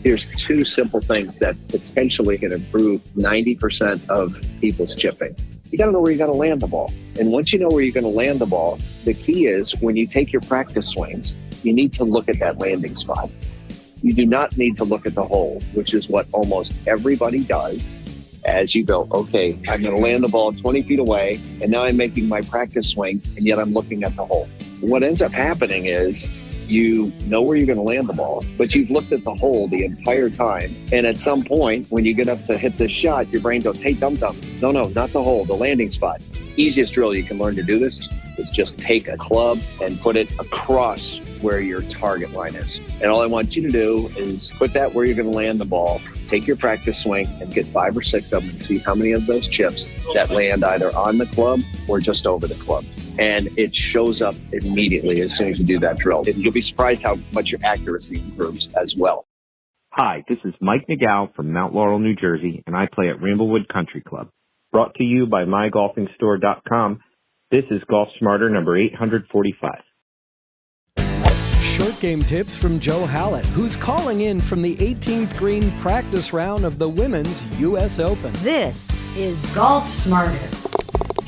Here's two simple things that potentially can improve 90% of people's chipping. You got to know where you're going to land the ball. And once you know where you're going to land the ball, the key is when you take your practice swings, you need to look at that landing spot. You do not need to look at the hole, which is what almost everybody does. As you go, okay, I'm going to land the ball 20 feet away, and now I'm making my practice swings, and yet I'm looking at the hole. What ends up happening is you know where you're going to land the ball, but you've looked at the hole the entire time. And at some point, when you get up to hit this shot, your brain goes, hey, dum-dum. No, not the hole, the landing spot. Easiest drill you can learn to do this is just take a club and put it across where your target line is. And all I want you to do is put that where you're going to land the ball, take your practice swing and get 5 or 6 of them and see how many of those chips that land either on the club or just over the club. And it shows up immediately as soon as you do that drill. You'll be surprised how much your accuracy improves as well. Hi, this is Mike Nagao from Mount Laurel, New Jersey, and I play at Ramblewood Country Club. Brought to you by MyGolfingStore.com. This is Golf Smarter number 845. Short game tips from Joe Hallett, who's calling in from the 18th green practice round of the Women's U.S. Open. This is Golf Smarter,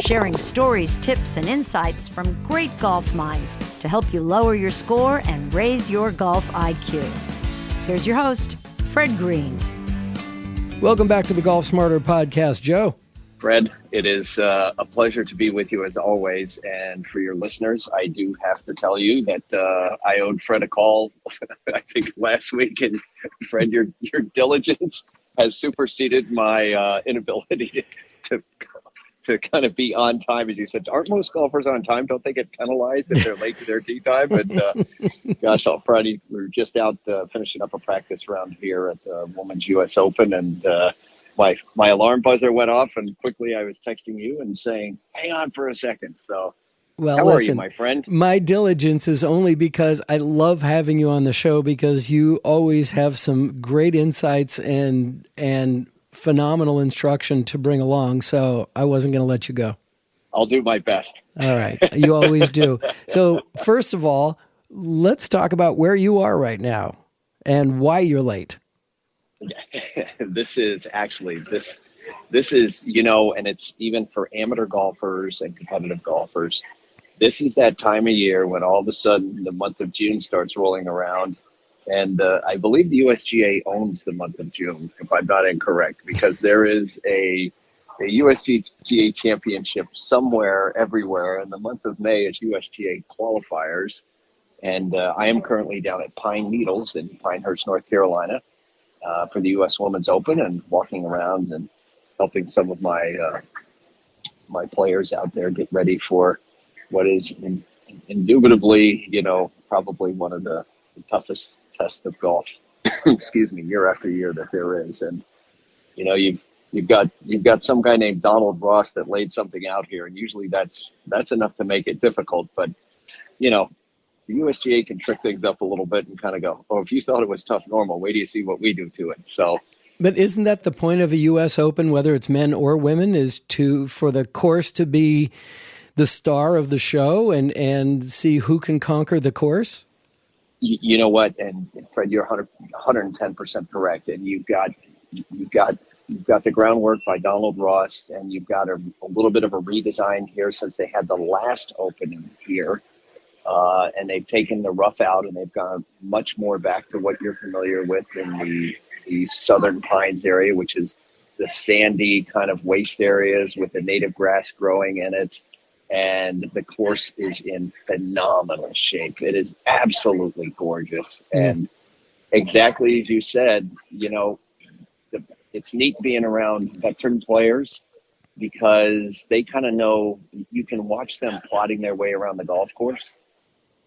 sharing stories, tips, and insights from great golf minds to help you lower your score and raise your golf IQ. Here's your host, Fred Green. Welcome back to the Golf Smarter Podcast, Joe. Fred, it is a pleasure to be with you as always. And for your listeners, I do have to tell you that I owed Fred a call, I think last week. And Fred, your diligence has superseded my inability to kind of be on time. As you said, aren't most golfers on time? Don't they get penalized if they're late to their tee time? And gosh, I'll Friday, we were just out finishing up a practice round here at the Women's U.S. Open. And my alarm buzzer went off, and quickly I was texting you and saying, hang on for a second. So how are you, my friend? My diligence is only because I love having you on the show, because you always have some great insights and phenomenal instruction to bring along. So I wasn't going to let you go. I'll do my best. All right. You always do. So first of all, let's talk about where you are right now and why you're late. This is, you know, and it's even for amateur golfers and competitive golfers, this is that time of year when all of a sudden the month of June starts rolling around. And I believe the USGA owns the month of June, if I'm not incorrect, because there is a USGA championship somewhere, everywhere. And the month of May is USGA qualifiers. And I am currently down at Pine Needles in Pinehurst, North Carolina, for the U.S. Women's Open, and walking around and helping some of my my players out there get ready for what is indubitably, you know, probably one of the toughest tests of golf, excuse me, year after year that there is. And you know, you've got some guy named Donald Ross that laid something out here, and usually that's enough to make it difficult. But you know, the USGA can trick things up a little bit and kind of go, oh, if you thought it was tough normal, wait till you see what we do to it. So, but isn't that the point of a U.S. Open, whether it's men or women, is for the course to be the star of the show and see who can conquer the course? You know what, and Fred, you're 110% correct. And you've got the groundwork by Donald Ross, and you've got a little bit of a redesign here since they had the last opening here. And they've taken the rough out, and they've gone much more back to what you're familiar with in the Southern Pines area, which is the sandy kind of waste areas with the native grass growing in it. And the course is in phenomenal shape. It is absolutely gorgeous. And exactly as you said, you know, it's neat being around veteran players, because they kind of know, you can watch them plotting their way around the golf course.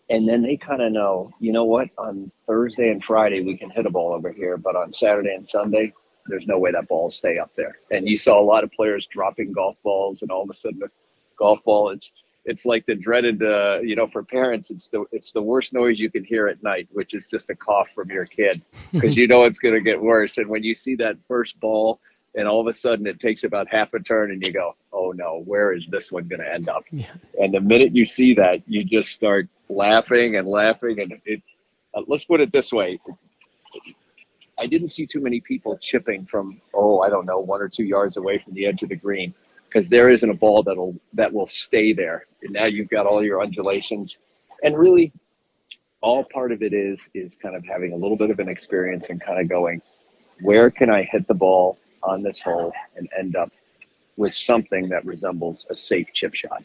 And then they kind of know, you know what, on Thursday and Friday, we can hit a ball over here. But on Saturday and Sunday, there's no way that ball will stay up there. And you saw a lot of players dropping golf balls, and all of a sudden the golf ball, it's like the dreaded, you know, for parents, it's the worst noise you can hear at night, which is just a cough from your kid, because you know it's going to get worse. And when you see that first ball, and all of a sudden it takes about half a turn, and you go, oh no, where is this one going to end up? Yeah. And the minute you see that, you just start laughing and laughing. And let's put it this way. I didn't see too many people chipping from, I don't know, 1 or 2 yards away from the edge of the green, because there isn't a ball that will stay there. And now you've got all your undulations, and really all part of it is kind of having a little bit of an experience and kind of going, where can I hit the ball on this hole and end up with something that resembles a safe chip shot?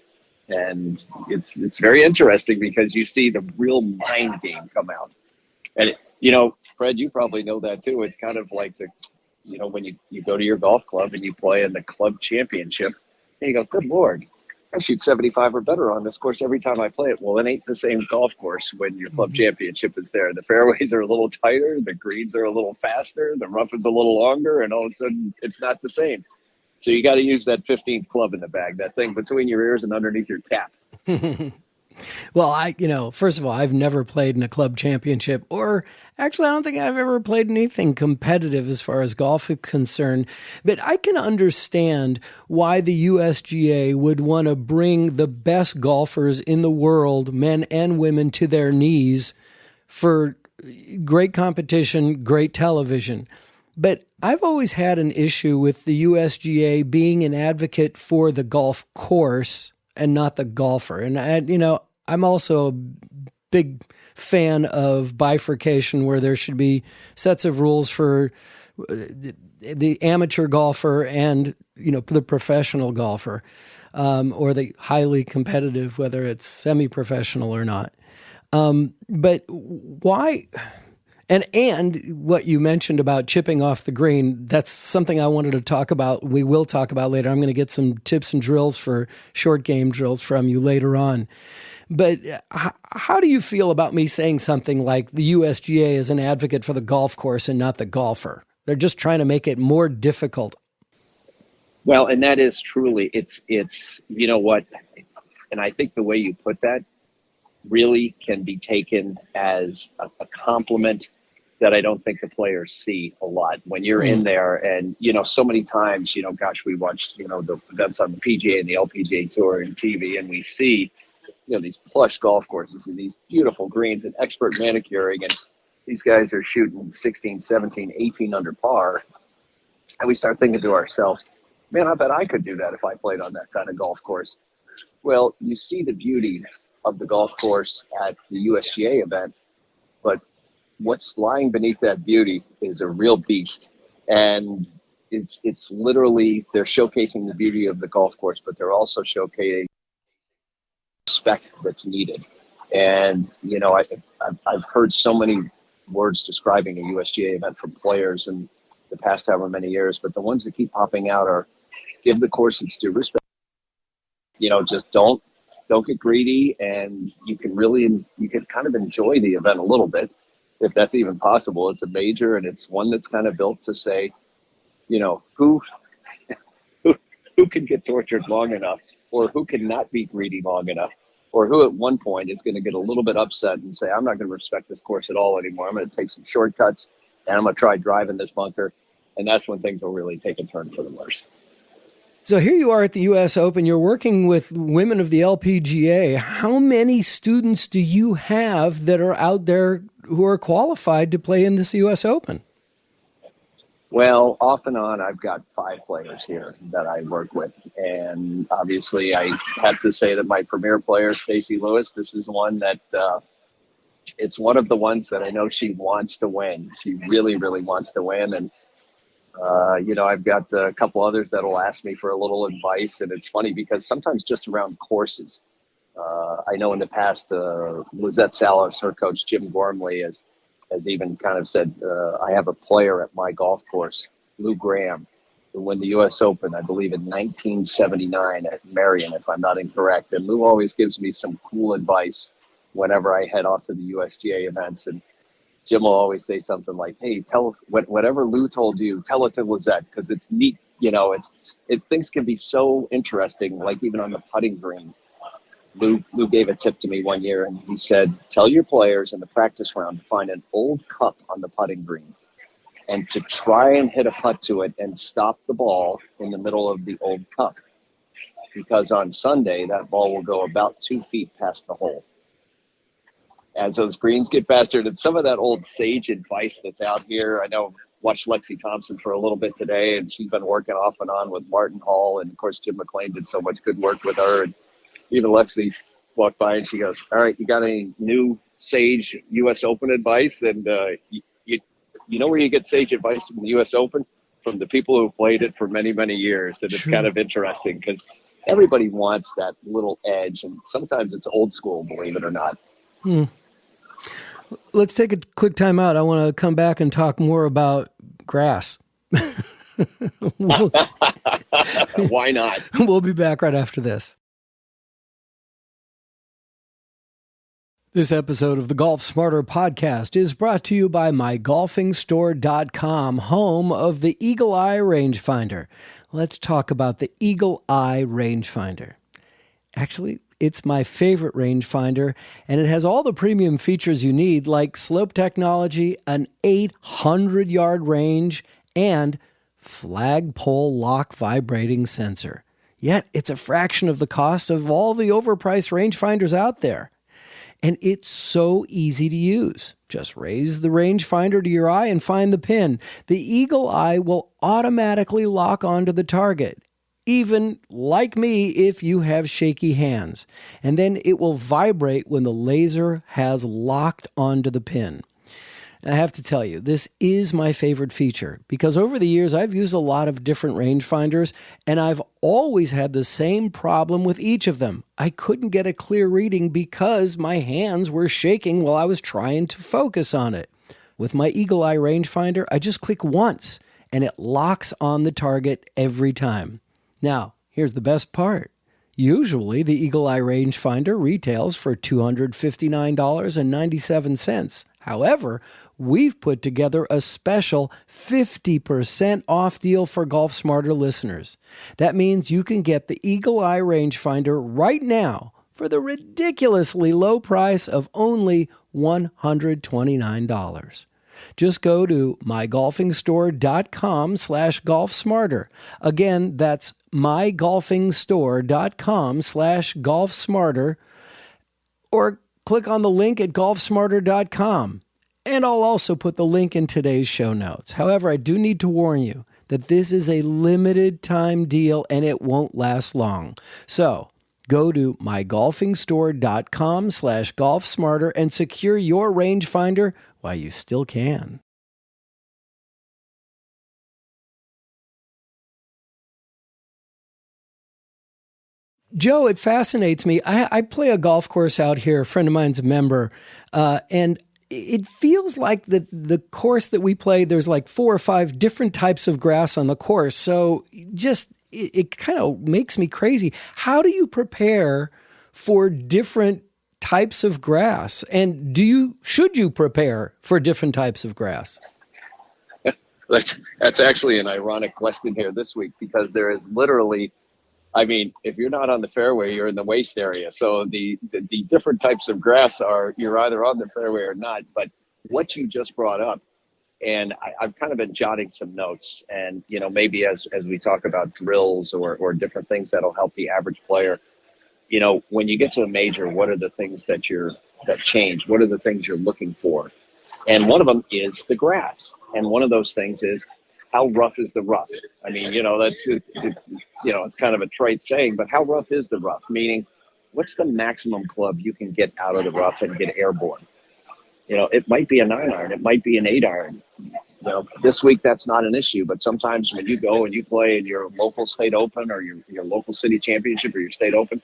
And it's very interesting because you see the real mind game come out. And, Fred, you probably know that too. It's kind of like when you go to your golf club and you play in the club championship, and you go, good Lord, I shoot 75 or better on this course every time I play it. Well, it ain't the same golf course when your club championship is there. The fairways are a little tighter, the greens are a little faster, the rough is a little longer, and all of a sudden it's not the same. So you got to use that 15th club in the bag, that thing between your ears and underneath your cap. Well, first of all, I've never played in a club championship, or actually, I don't think I've ever played anything competitive as far as golf is concerned. But I can understand why the USGA would want to bring the best golfers in the world, men and women, to their knees for great competition, great television. But I've always had an issue with the USGA being an advocate for the golf course and not the golfer. And I'm also a big fan of bifurcation, where there should be sets of rules for the amateur golfer and, the professional golfer, or the highly competitive, whether it's semi-professional or not. But why? And what you mentioned about chipping off the green, that's something I wanted to talk about. We will talk about later. I'm going to get some tips and drills for short game drills from you later on. But how do you feel about me saying something like the USGA is an advocate for the golf course and not the golfer? They're just trying to make it more difficult. Well, and that is truly, it's you know what, and I think the way you put that really can be taken as a compliment that I don't think the players see a lot when you're in there. And, so many times, we watched, the events on the PGA and the LPGA Tour and TV, and we see, these plush golf courses and these beautiful greens and expert manicuring, and these guys are shooting 16, 17, 18 under par. And we start thinking to ourselves, man, I bet I could do that if I played on that kind of golf course. Well, you see the beauty of the golf course at the USGA event, but what's lying beneath that beauty is a real beast. And it's literally, they're showcasing the beauty of the golf course, but they're also showcasing spec that's needed. And I've heard so many words describing a USGA event from players in the past however many years, but the ones that keep popping out are give the course its due respect. Just don't get greedy, and you can kind of enjoy the event a little bit, if that's even possible. It's a major, and it's one that's kind of built to say, who can get tortured long enough, or who can not be greedy long enough, or who at one point is going to get a little bit upset and say, I'm not going to respect this course at all anymore. I'm going to take some shortcuts, and I'm going to try driving this bunker. And that's when things will really take a turn for the worse. So here you are at the U.S. Open. You're working with women of the LPGA. How many students do you have that are out there who are qualified to play in this U.S. Open? Well, off and on, I've got 5 players here that I work with. And obviously, I have to say that my premier player, Stacy Lewis, this is one that it's one of the ones that I know she wants to win. She really, really wants to win. And I've got a couple others that will ask me for a little advice. And it's funny because sometimes just around courses, I know in the past, Lizette Salas, her coach, Jim Gormley, has even kind of said, I have a player at my golf course, Lou Graham, who won the U.S. Open, I believe, in 1979 at Marion, if I'm not incorrect. And Lou always gives me some cool advice whenever I head off to the USGA events. And Jim will always say something like, hey, tell whatever Lou told you, tell it to Lizette, because it's neat. Things can be so interesting, like even on the putting green. Lou gave a tip to me one year, and he said, tell your players in the practice round to find an old cup on the putting green and to try and hit a putt to it and stop the ball in the middle of the old cup. Because on Sunday, that ball will go about 2 feet past the hole. as those greens get faster. And some of that old sage advice that's out here. I know, watched Lexi Thompson for a little bit today, and she's been working off and on with Martin Hall. And of course, Jim McLean did so much good work with her. And even Lexi walked by and she goes, "All right, you got any new sage U.S. Open advice?" And you know where you get sage advice from the U.S. Open? From the people who played it for many, many years. And it's kind of interesting because everybody wants that little edge. And sometimes it's old school, believe it or not. Let's take a quick time out. I want to come back and talk more about grass. Why not? We'll be back right after this. This episode of the Golf Smarter Podcast is brought to you by MyGolfingStore.com, home of the Eagle Eye Rangefinder. Let's talk about the Eagle Eye Rangefinder. Actually, it's my favorite rangefinder, and it has all the premium features you need, like slope technology, an 800-yard range, and flagpole lock vibrating sensor. Yet, it's a fraction of the cost of all the overpriced rangefinders out there. And it's so easy to use. Just raise the rangefinder to your eye and find the pin. The Eagle Eye will automatically lock onto the target, even like me if you have shaky hands. And then it will vibrate when the laser has locked onto the pin. I have to tell you, this is my favorite feature because over the years I've used a lot of different rangefinders and I've always had the same problem with each of them. I couldn't get a clear reading because my hands were shaking while I was trying to focus on it. With my Eagle Eye rangefinder, I just click once and it locks on the target every time. Now, here's the best part. Usually, the Eagle Eye rangefinder retails for $259.97. However, we've put together a special 50% off deal for Golf Smarter listeners. That means you can get the Eagle Eye rangefinder right now for the ridiculously low price of only $129. Just go to mygolfingstore.com/golfsmarter. Again, that's mygolfingstore.com/golfsmarter, or click on the link at golfsmarter.com. And I'll also put the link in today's show notes. However, I do need to warn you that this is a limited time deal and it won't last long. So go to mygolfingstore.com/golfsmarter and secure your rangefinder while you still can. Joe, it fascinates me. I play a golf course out here. A friend of mine's a member, and it feels like the course that we play, there's like 4 or 5 different types of grass on the course. So it kind of makes me crazy. How do you prepare for different types of grass? And should you prepare for different types of grass? That's actually an ironic question here this week because there is literally, I mean, if you're not on the fairway, you're in the waist area. So the different types of grass you're either on the fairway or not. But what you just brought up, and I've kind of been jotting some notes, and maybe as we talk about drills or different things that'll help the average player, when you get to a major, what are the things that change? What are the things you're looking for? And one of them is the grass, and one of those things is, how rough is the rough? I mean, it's kind of a trite saying, but how rough is the rough? Meaning, what's the maximum club you can get out of the rough and get airborne? It might be a 9-iron, it might be an 8-iron. This week that's not an issue, but sometimes when you go and you play in your local state open or your local city championship or your state open,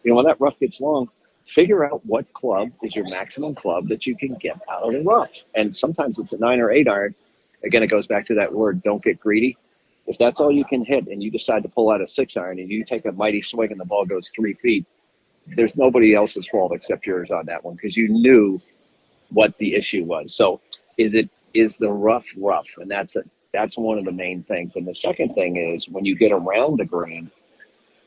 when that rough gets long, figure out what club is your maximum club that you can get out of the rough. And sometimes it's a 9 or 8-iron. Again, it goes back to that word, don't get greedy. If that's all you can hit and you decide to pull out a 6-iron and you take a mighty swing and the ball goes 3 feet, there's nobody else's fault except yours on that one because you knew what the issue was. So is the rough? And that's one of the main things. And the second thing is when you get around the green,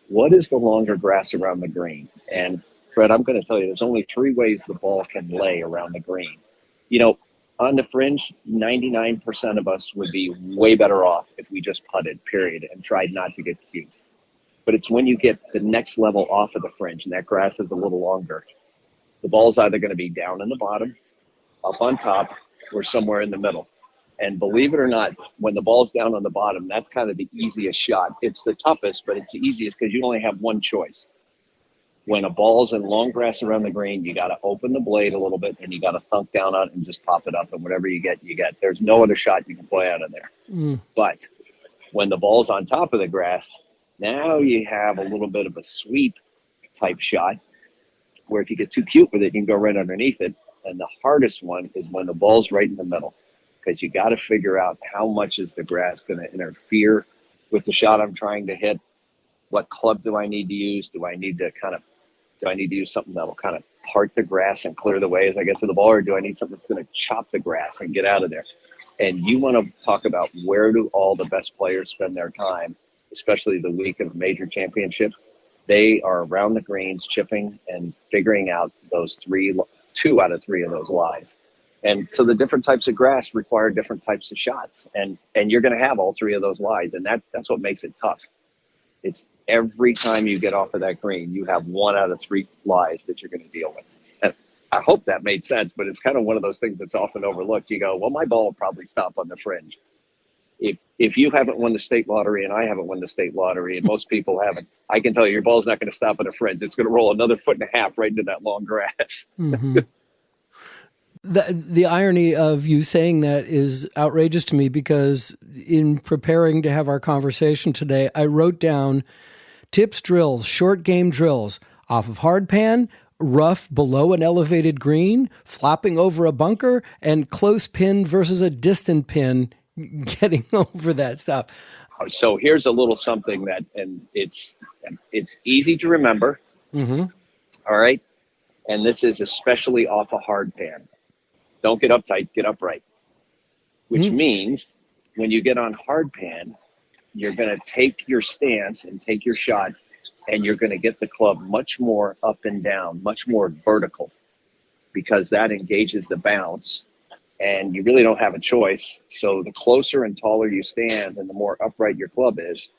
what is the longer grass around the green? And Fred, I'm going to tell you, there's only 3 ways the ball can lay around the green. On the fringe, 99% of us would be way better off if we just putted, period, and tried not to get cute. But it's when you get the next level off of the fringe and that grass is a little longer, The ball's either going to be down in the bottom, up on top, or somewhere in the middle. And believe it or not, when the ball's down on the bottom, that's kind of the easiest shot. It's the toughest, but it's the easiest because you only have one choice. When a ball's in long grass around the green, you got to open the blade a little bit and you got to thunk down on it and just pop it up. And whatever you get, you get. There's no other shot you can play out of there. But when the ball's on top of the grass, now you have a little bit of a sweep type shot where if you get too cute with it, you can go right underneath it. And the hardest one is when the ball's right in the middle, because you got to figure out how much is the grass going to interfere with the shot I'm trying to hit. What club do I need to use? Do I need to use something that will kind of part the grass and clear the way as I get to the ball, or do I need something that's going to chop the grass and get out of there? And you want to talk about where do all the best players spend their time, especially the week of a major championship. They are around the greens, chipping and figuring out those 2 out of 3 of those lies. And so the different types of grass require different types of shots, and you're going to have all 3 of those lies, and that's what makes it tough. It's every time you get off of that green, you have 1 out of 3 lies that you're going to deal with. And I hope that made sense, but it's kind of one of those things that's often overlooked. You go, well, my ball will probably stop on the fringe. If you haven't won the state lottery and I haven't won the state lottery and most people haven't, I can tell you your ball's not going to stop on the fringe. It's going to roll another 1.5 feet right into that long grass. Mm-hmm. The irony of you saying that is outrageous to me, because in preparing to have our conversation today, I wrote down tips drills, short game drills off of hard pan, rough below an elevated green, flopping over a bunker, and close pin versus a distant pin, getting over that stuff. So here's a little something that, and it's easy to remember. Mm-hmm. All right. And this is especially off a hard pan. Don't get uptight, get upright, which means when you get on hard pan, you're going to take your stance and take your shot, and you're going to get the club much more up and down, much more vertical, because that engages the bounce, and you really don't have a choice. So the closer and taller you stand and the more upright your club is,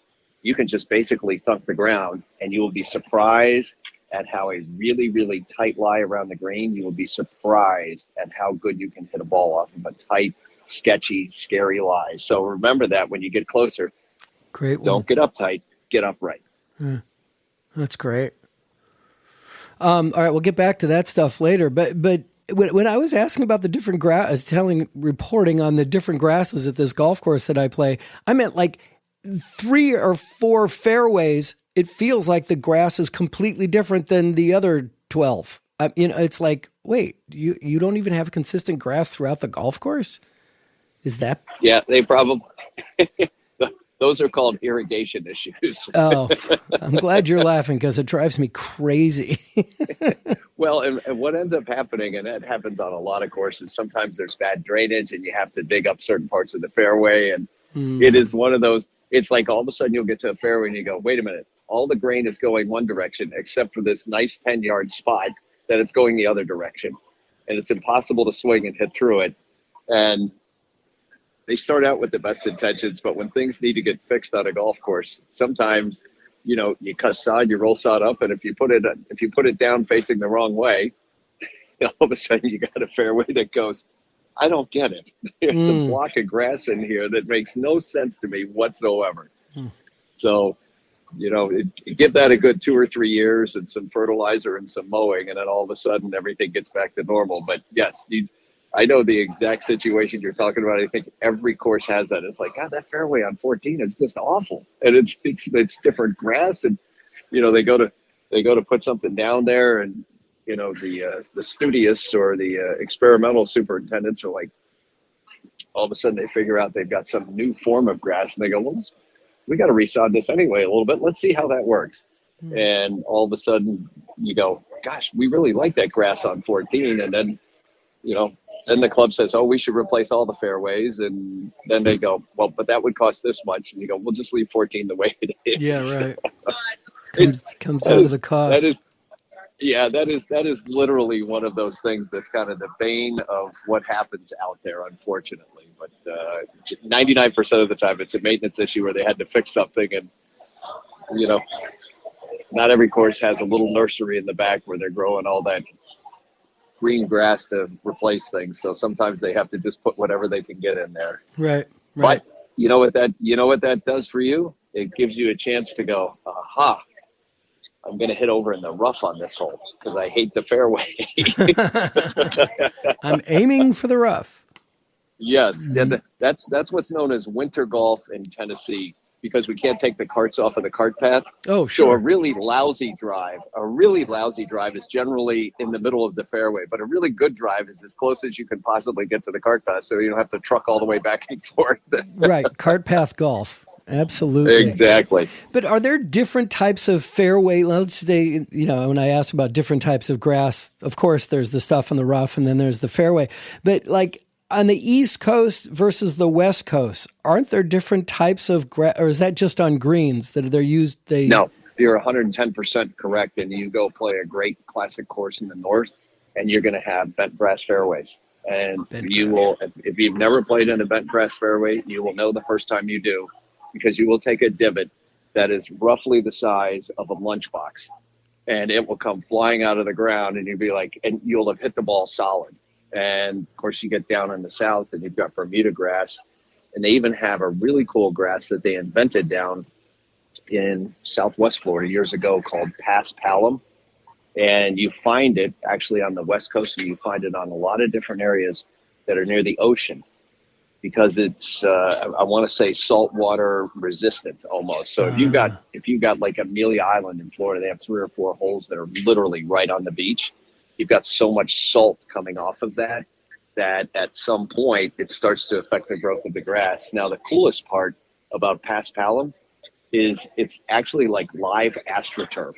you can just basically thunk the ground, and you will be surprised at how a really, really tight lie around the green, you will be surprised at how good you can hit a ball off of a tight, sketchy, scary lie. So remember that when you get closer. Great one. Don't get uptight, get upright. Yeah, that's great. All right, we'll get back to that stuff later. But when I was asking about the different reporting on the different grasses at this golf course that I play, I meant like 3 or 4 fairways. It feels like the grass is completely different than the other 12. It's like, wait, you don't even have consistent grass throughout the golf course? Is that? Yeah, they probably, those are called irrigation issues. Oh, I'm glad you're laughing, because it drives me crazy. Well, and what ends up happening, and that happens on a lot of courses, sometimes there's bad drainage and you have to dig up certain parts of the fairway. And it is one of those, it's like all of a sudden you'll get to a fairway and you go, wait a minute. All the grain is going one direction, except for this nice 10-yard spot that it's going the other direction. And it's impossible to swing and hit through it. And they start out with the best intentions, but when things need to get fixed on a golf course, sometimes, you cut sod, you roll sod up, and if you put it down facing the wrong way, all of a sudden you got a fairway that goes, I don't get it. There's a block of grass in here that makes no sense to me whatsoever. So, give that a good 2 or 3 years and some fertilizer and some mowing, and then all of a sudden everything gets back to normal. But yes, I know the exact situation you're talking about. I think every course has that. It's like, God, that fairway on 14 is just awful, and it's different grass, and they go to put something down there, and the studious or the experimental superintendents are like, all of a sudden they figure out they've got some new form of grass, and they go, well, we got to resod this anyway a little bit. Let's see how that works. And all of a sudden you go, gosh, we really like that grass on 14. And then, then the club says, oh, we should replace all the fairways. And then they go, well, but that would cost this much. And you go, we'll just leave 14 the way it is. Yeah, right. comes down to the cost. That is literally one of those things that's kind of the bane of what happens out there, unfortunately. But 99% of the time, it's a maintenance issue where they had to fix something, and not every course has a little nursery in the back where they're growing all that green grass to replace things. So sometimes they have to just put whatever they can get in there. Right. But you know what that does for you? It gives you a chance to go, aha, I'm going to hit over in the rough on this hole because I hate the fairway. I'm aiming for the rough. Yes, Mm-hmm. that's what's known as winter golf in Tennessee, because we can't take the carts off of the cart path. Oh, sure. So a really lousy drive is generally in the middle of the fairway, but a really good drive is as close as you can possibly get to the cart path, so you don't have to truck all the way back and forth. Right, cart path golf. Absolutely. Exactly. But are there different types of fairway? Let's say, when I asked about different types of grass, of course, there's the stuff on the rough and then there's the fairway. But like on the East Coast versus the West Coast, aren't there different types of grass, or is that just on greens that they're used? No, you're 110% correct. And you go play a great classic course in the North, and you're going to have bent grass fairways. And will, if you've never played in a bent grass fairway, you will know the first time you do, because you will take a divot that is roughly the size of a lunchbox, and it will come flying out of the ground, and you'll be like, and you'll have hit the ball solid. And of course, you get down in the South and you've got Bermuda grass, and they even have a really cool grass that they invented down in Southwest Florida years ago called paspalum. And you find it actually on the West Coast, and you find it on a lot of different areas that are near the ocean, because it's, I want to say saltwater resistant almost. So if you got like Amelia Island in Florida, they have 3 or 4 holes that are literally right on the beach. You've got so much salt coming off of that at some point it starts to affect the growth of the grass. Now, the coolest part about paspalum is it's actually like live AstroTurf.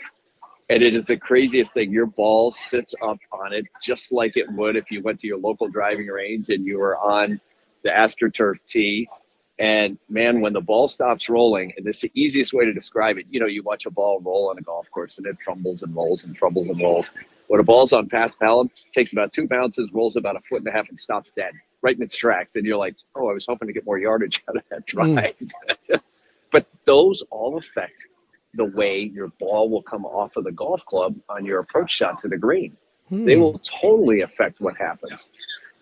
And it is the craziest thing. Your ball sits up on it just like it would if you went to your local driving range and you were on the AstroTurf tee. And man, when the ball stops rolling, and this is the easiest way to describe it, you watch a ball roll on a golf course and it trumbles and rolls and trumbles and rolls. When a ball's on paspalum, it takes about 2 bounces, rolls about 1.5 feet, and stops dead right in its tracks. And you're like, oh, I was hoping to get more yardage out of that drive. But those all affect the way your ball will come off of the golf club on your approach shot to the green. They will totally affect what happens.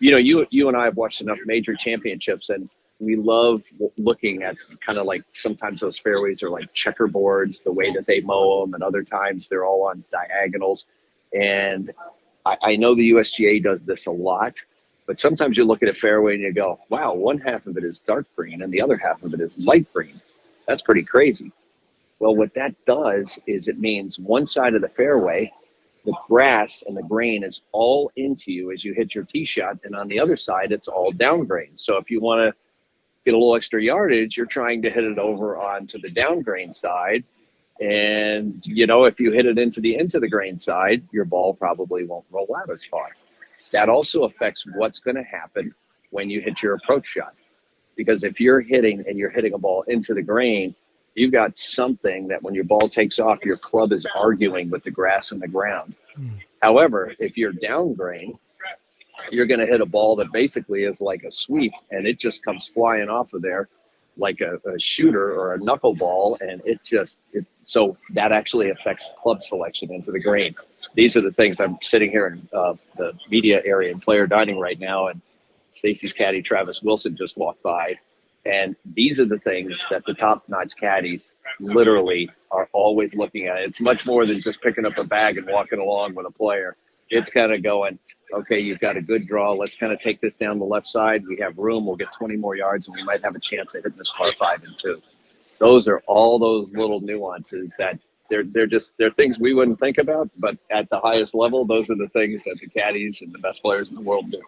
You and I have watched enough major championships, and we love looking at kind of like sometimes those fairways are like checkerboards, the way that they mow them, and other times they're all on diagonals. And I know the USGA does this a lot, but sometimes you look at a fairway and you go, wow, one half of it is dark green and the other half of it is light green. That's pretty crazy. Well, what that does is it means one side of the fairway, the grass and the grain is all into you as you hit your tee shot, and on the other side, it's all down grain. So if you want to get a little extra yardage, you're trying to hit it over onto the down grain side. And, if you hit it into the grain side, your ball probably won't roll out as far. That also affects what's going to happen when you hit your approach shot. Because if you're hitting a ball into the grain, you've got something that when your ball takes off, your club is arguing with the grass and the ground. However, if you're down grain, you're going to hit a ball that basically is like a sweep, and it just comes flying off of there like a shooter or a knuckleball, and so that actually affects club selection into the green. These are the things. I'm sitting here in the media area in player dining right now, and Stacy's caddy Travis Wilson just walked by, and these are the things that the top-notch caddies literally are always looking at. It's much more than just picking up a bag and walking along with a player. It's kind of going, okay, you've got a good draw. Let's kind of take this down the left side. We have room. We'll get 20 more yards, and we might have a chance at hitting this par 5 and 2. Those are all those little nuances that they're things we wouldn't think about, but at the highest level, those are the things that the caddies and the best players in the world do.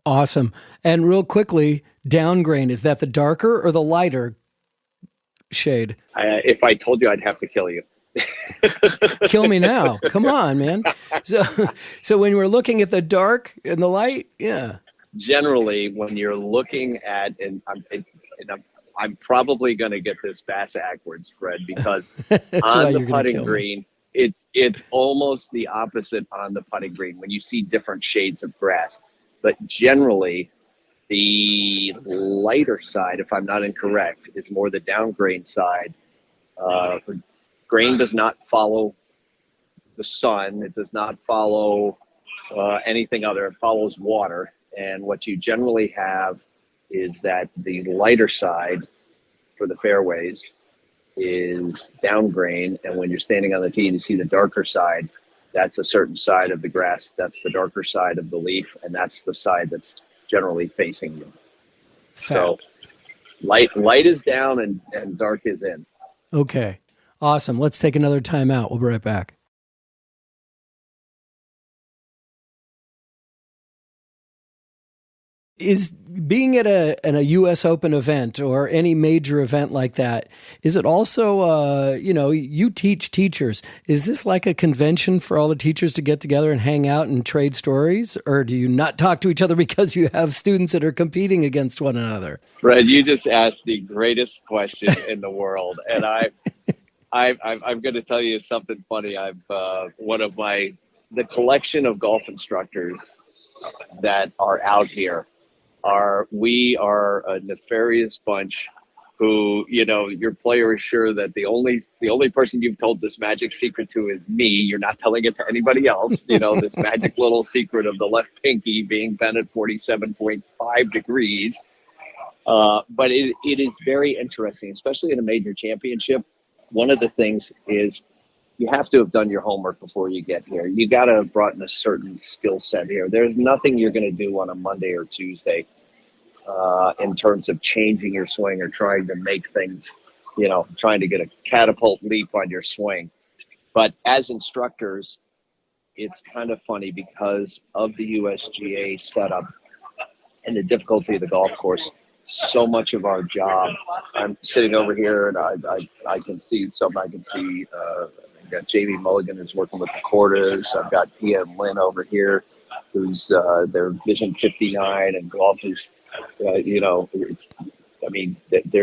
Awesome. And real quickly, down grain, is that the darker or the lighter shade? If I told you, I'd have to kill you. Kill me now. Come on, man. So when we're looking at the dark and the light, yeah. Generally, when you're looking at, and I'm probably going to get this backwards, Fred, because on the putting green, it's almost the opposite on the putting green when you see different shades of grass. But generally, the lighter side, if I'm not incorrect, is more the down grain side. Grain does not follow the sun. It does not follow anything other. It follows water. And what you generally have is that the lighter side for the fairways is down grain. And when you're standing on the tee and you see the darker side, that's a certain side of the grass. That's the darker side of the leaf. And that's the side that's generally facing you. So light is down and dark is in. Okay. Awesome. Let's take another time out. We'll be right back. Is being at a U.S. Open event or any major event like that, is it also, you teach teachers. Is this like a convention for all the teachers to get together and hang out and trade stories? Or do you not talk to each other because you have students that are competing against one another? Fred, you just asked the greatest question in the world. And I'm going to tell you something funny. The collection of golf instructors that are out here, we are a nefarious bunch who, your player is sure that the only person you've told this magic secret to is me. You're not telling it to anybody else. This magic little secret of the left pinky being bent at 47.5 degrees. But it is very interesting, especially in a major championship. One of the things is you have to have done your homework before you get here. You got to have brought in a certain skill set here. There's nothing you're going to do on a Monday or Tuesday in terms of changing your swing or trying to make things, trying to get a catapult leap on your swing. But as instructors, it's kind of funny because of the USGA setup and the difficulty of the golf course. So much of our job, I'm sitting over here and I can see something. I can see I've got Jamie Mulligan who's working with the Cordas. I've got Pia and Lynn over here who's their Vision 59, and golf is, they're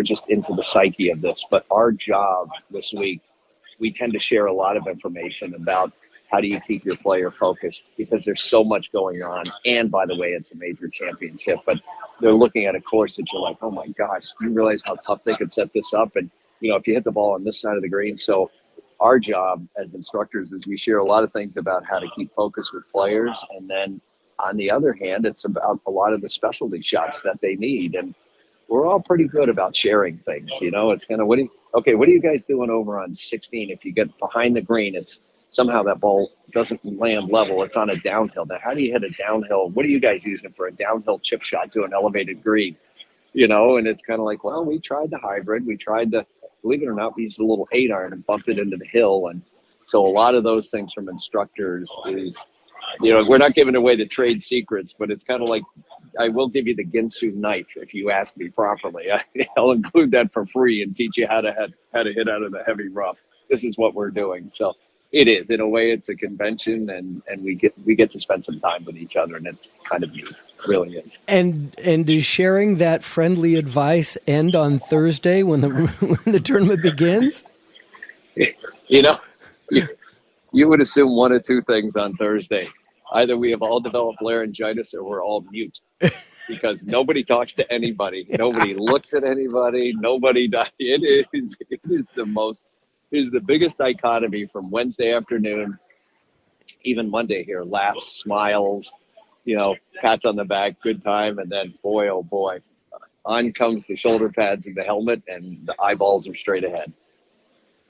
just into the psyche of this. But our job this week, we tend to share a lot of information about how do you keep your player focused, because there's so much going on. And by the way, it's a major championship, but they're looking at a course that you're like, oh my gosh, you realize how tough they could set this up. And, if you hit the ball on this side of the green. So our job as instructors is we share a lot of things about how to keep focus with players. And then on the other hand, it's about a lot of the specialty shots that they need. And we're all pretty good about sharing things. It's kind of, what are you guys doing over on 16? If you get behind the green, it's somehow that ball doesn't land level. It's on a downhill. Now, how do you hit a downhill? What are you guys using for a downhill chip shot to an elevated green? And it's kind of like, well, we tried the hybrid. We tried believe it or not, we used a little 8-iron and bumped it into the hill. And so a lot of those things from instructors is, we're not giving away the trade secrets, but it's kind of like, I will give you the Ginsu knife if you ask me properly. I'll include that for free and teach you how to hit out of the heavy rough. This is what we're doing. So it is, in a way, it's a convention, and we get to spend some time with each other, and it's kind of neat. It really is. And does sharing that friendly advice end on Thursday when the tournament begins? You would assume one of two things on Thursday. Either we have all developed laryngitis or we're all mute, because nobody talks to anybody. Nobody looks at anybody. Nobody does. It is the biggest dichotomy from Wednesday afternoon, even Monday here. Laughs, smiles, pats on the back, good time. And then, boy, oh boy, on comes the shoulder pads and the helmet, and the eyeballs are straight ahead.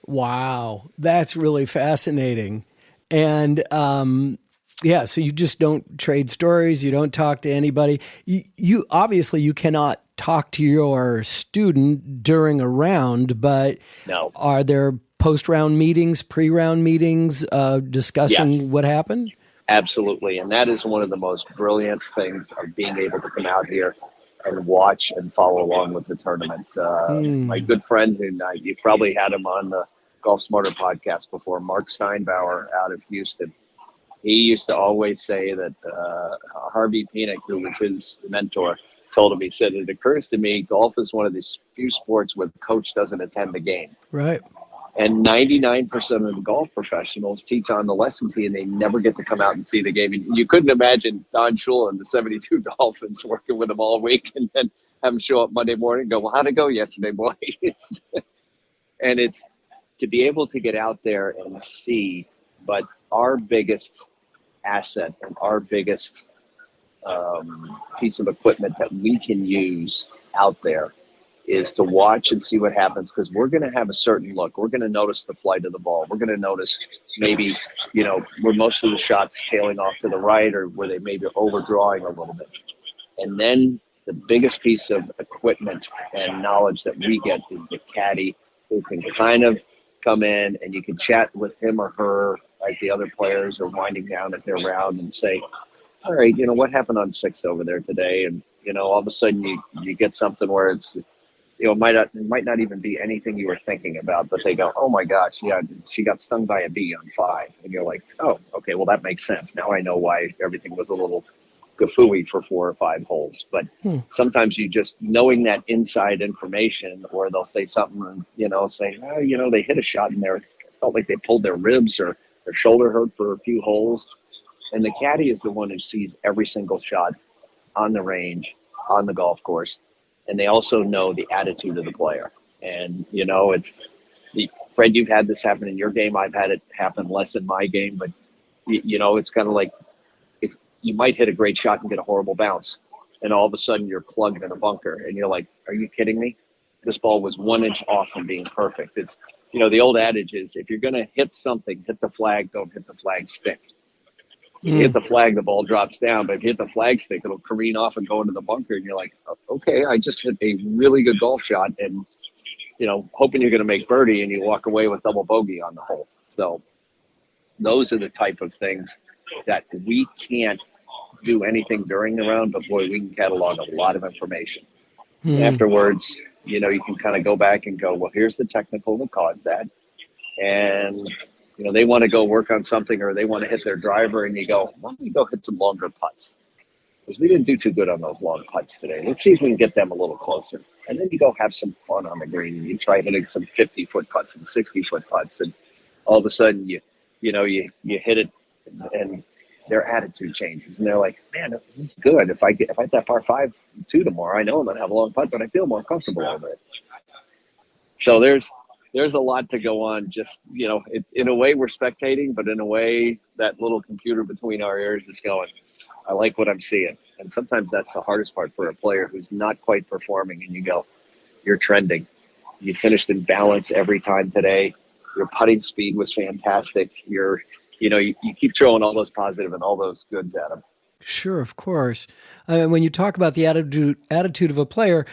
Wow. That's really fascinating. And, so you just don't trade stories. You don't talk to anybody. You obviously you cannot talk to your student during a round, but no. Are there post-round meetings, pre-round meetings, discussing what happened? Absolutely. And that is one of the most brilliant things of being able to come out here and watch and follow along with the tournament. My good friend, and you probably had him on the Golf Smarter podcast before, Mark Steinbauer out of Houston. He used to always say that Harvey Penick, who was his mentor, told him, he said, it occurs to me, golf is one of these few sports where the coach doesn't attend the game. Right. And 99% of the golf professionals teach on the lesson tee, and they never get to come out and see the game. And you couldn't imagine Don Shula and the 72 Dolphins working with them all week and then have them show up Monday morning and go, well, how'd it go yesterday, boys? And it's to be able to get out there and see. But our biggest asset and our biggest piece of equipment that we can use out there is to watch and see what happens, because we're going to have a certain look. We're going to notice the flight of the ball. We're going to notice maybe, were most of the shots tailing off to the right, or were they maybe overdrawing a little bit. And then the biggest piece of equipment and knowledge that we get is the caddy, who can kind of come in and you can chat with him or her as the other players are winding down at their round and say, all right, what happened on sixth over there today? And, all of a sudden you get something where it's, it might not even be anything you were thinking about, but they go, oh my gosh, yeah, she got stung by a bee on 5. And you're like, oh, okay, well, that makes sense. Now I know why everything was a little gafooey for 4 or 5 holes. But sometimes you just knowing that inside information, or they'll say something and, say, oh, they hit a shot in there. Felt like they pulled their ribs or their shoulder hurt for a few holes. And the caddy is the one who sees every single shot on the range, on the golf course. And they also know the attitude of the player. And, Fred, you've had this happen in your game. I've had it happen less in my game. But, it's kind of like if you might hit a great shot and get a horrible bounce. And all of a sudden you're plugged in a bunker. And you're like, are you kidding me? This ball was 1 inch off from being perfect. It's, the old adage is, if you're going to hit something, hit the flag, don't hit the flag stick. If you hit the flag, the ball drops down. But if you hit the flag stick, it'll careen off and go into the bunker. And you're like, okay, I just hit a really good golf shot and, hoping you're going to make birdie, and you walk away with double bogey on the hole. So those are the type of things that we can't do anything during the round, but boy, we can catalog a lot of information. Afterwards, you can kind of go back and go, well, here's the technical that caused that. And they want to go work on something, or they want to hit their driver, and you go, why don't we go hit some longer putts? Because we didn't do too good on those long putts today. Let's see if we can get them a little closer. And then you go have some fun on the green, and you try hitting some 50-foot putts and 60-foot putts, and all of a sudden you hit it, and their attitude changes, and they're like, man, this is good. If I hit that par 5-2 tomorrow, I know I'm going to have a long putt, but I feel more comfortable over it. So there's a lot to go on. Just, in a way we're spectating, but in a way that little computer between our ears is going, I like what I'm seeing. And sometimes that's the hardest part for a player who's not quite performing. And you go, you're trending. You finished in balance every time today. Your putting speed was fantastic. You keep throwing all those positive and all those goods at them. Sure, of course. When you talk about the attitude of a player,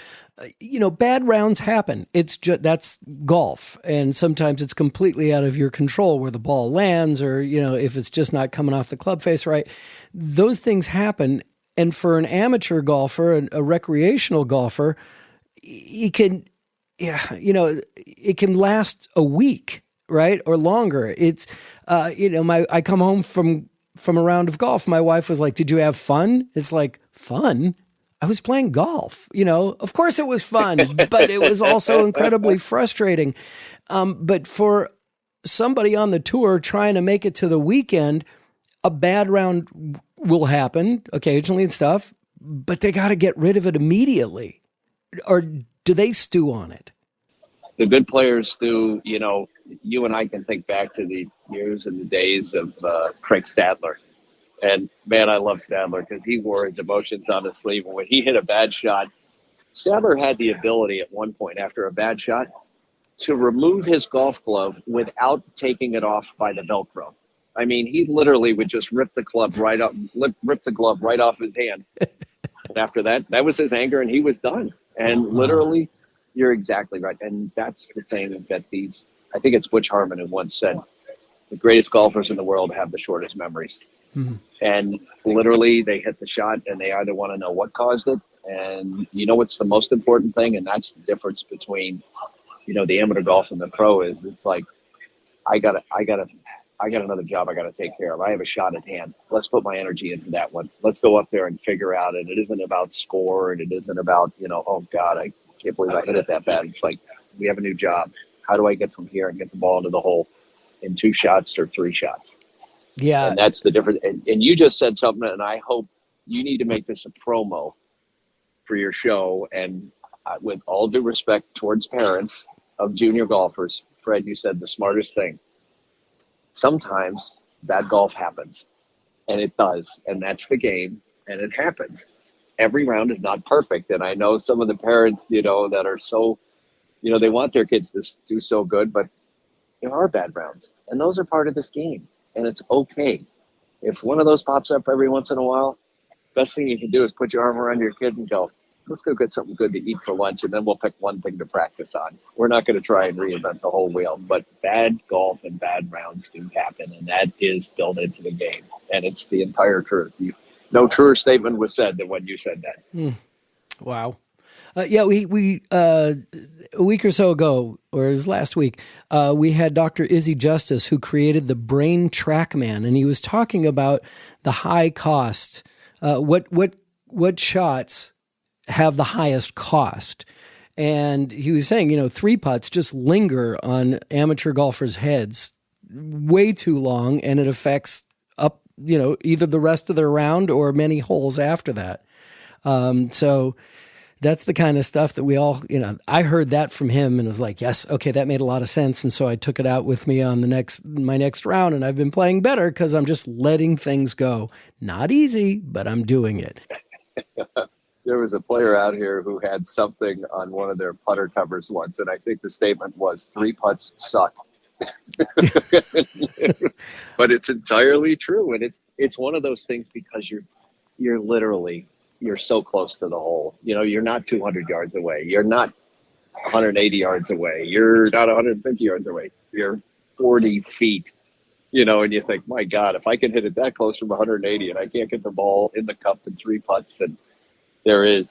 bad rounds happen. It's just, that's golf, and sometimes it's completely out of your control where the ball lands, or if it's just not coming off the club face right. Those things happen, and for an amateur golfer, a recreational golfer, it can last a week, right, or longer. It's I come home from a round of golf, my wife was like, did you have fun? It's like, fun? I was playing golf. Of course it was fun, but it was also incredibly frustrating. But for somebody on the tour trying to make it to the weekend, a bad round will happen occasionally and stuff, but they got to get rid of it immediately. Or do they stew on it? The good players do, you and I can think back to the years and the days of Craig Stadler. And, man, I love Stadler because he wore his emotions on his sleeve. And when he hit a bad shot, Stadler had the ability at one point after a bad shot to remove his golf glove without taking it off by the Velcro. I mean, he literally would just rip the glove right off his hand. And after that, that was his anger, and he was done. And literally, you're exactly right. And that's the thing that I think it's Butch Harmon who once said, the greatest golfers in the world have the shortest memories. Mm-hmm. And literally, they hit the shot, and they either want to know what caused it. And what's the most important thing? And that's the difference between, the amateur golf and the pro is it's like, I got another job I got to take care of. I have a shot at hand. Let's put my energy into that one. Let's go up there and figure out it. It isn't about score, and it isn't about, oh God, I can't believe I hit it that bad. It's like, we have a new job. How do I get from here and get the ball into the hole in 2 shots or 3 shots? Yeah. And that's the difference. And you just said something, and I hope you need to make this a promo for your show. And with all due respect towards parents of junior golfers, Fred, you said the smartest thing. Sometimes bad golf happens. And it does. And that's the game. And it happens. Every round is not perfect. And I know some of the parents, that are so, they want their kids to do so good, but there are bad rounds. And those are part of this game. And it's okay. If one of those pops up every once in a while, best thing you can do is put your arm around your kid and go, let's go get something good to eat for lunch, and then we'll pick one thing to practice on. We're not going to try and reinvent the whole wheel, but bad golf and bad rounds do happen, and that is built into the game, and it's the entire truth. No truer statement was said than when you said that. Wow. We a week or so ago, or it was last week, we had Dr. Izzy Justice, who created the Brain TrackMan, and he was talking about the high cost. What shots have the highest cost? And he was saying, 3 putts just linger on amateur golfers' heads way too long, and it affects up, either the rest of their round or many holes after that. So that's the kind of stuff that we all, I heard that from him and was like, yes, okay, that made a lot of sense. And so I took it out with me on my next round, and I've been playing better because I'm just letting things go. Not easy, but I'm doing it. There was a player out here who had something on one of their putter covers once, and I think the statement was 3 putts suck. But it's entirely true, and it's one of those things because you're so close to the hole. You're not 200 yards away. You're not 180 yards away. You're not 150 yards away. You're 40 feet. And you think, my God, if I can hit it that close from 180 and I can't get the ball in the cup in 3 putts, then there is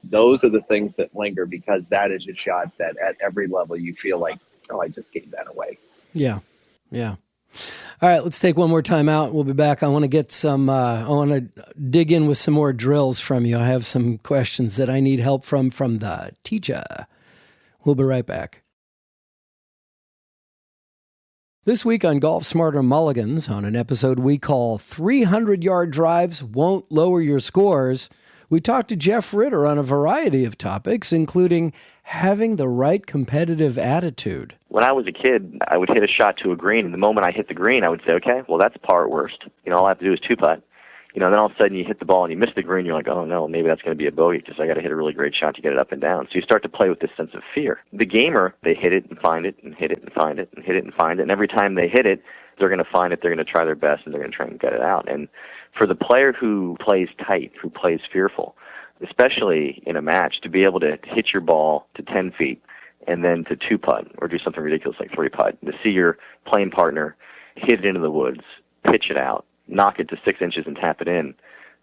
those are the things that linger, because that is a shot that at every level you feel like, oh, I just gave that away. Yeah. All right, let's take one more time out. We'll be back. I want to dig in with some more drills from you. I have some questions that I need help from the teacher. We'll be right back. This week on Golf Smarter Mulligans, on an episode we call 300-Yard Drives Won't Lower Your Scores, we talked to Jeff Ritter on a variety of topics, including having the right competitive attitude. When I was a kid, I would hit a shot to a green, and the moment I hit the green, I would say, okay, well, that's par at worst. All I have to do is 2-putt. Then all of a sudden you hit the ball and you miss the green, you're like, oh, no, maybe that's going to be a bogey because I got to hit a really great shot to get it up and down. So you start to play with this sense of fear. The gamer, they hit it and find it and hit it and find it and hit it and find it, and every time they hit it, they're going to find it, they're going to try their best, and they're going to try and get it out. And for the player who plays tight, who plays fearful, especially in a match, to be able to hit your ball to 10 feet and then to 2-putt or do something ridiculous like 3-putt, to see your playing partner hit it into the woods, pitch it out, knock it to 6 inches and tap it in,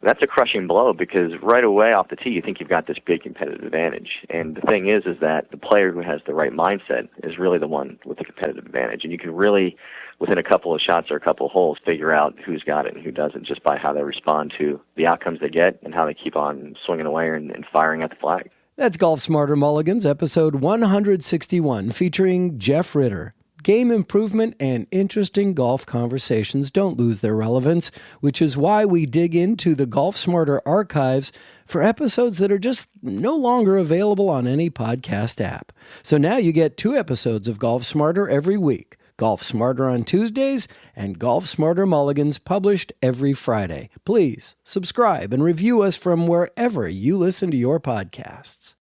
that's a crushing blow, because right away off the tee you think you've got this big competitive advantage. And the thing is that the player who has the right mindset is really the one with the competitive advantage. And you can really, within a couple of shots or a couple of holes, figure out who's got it and who doesn't just by how they respond to the outcomes they get and how they keep on swinging away and firing at the flag. That's Golf Smarter Mulligans, episode 161, featuring Jeff Ritter. Game improvement and interesting golf conversations don't lose their relevance, which is why we dig into the Golf Smarter archives for episodes that are just no longer available on any podcast app. So now you get 2 episodes of Golf Smarter every week. Golf Smarter on Tuesdays and Golf Smarter Mulligans published every Friday. Please subscribe and review us from wherever you listen to your podcasts.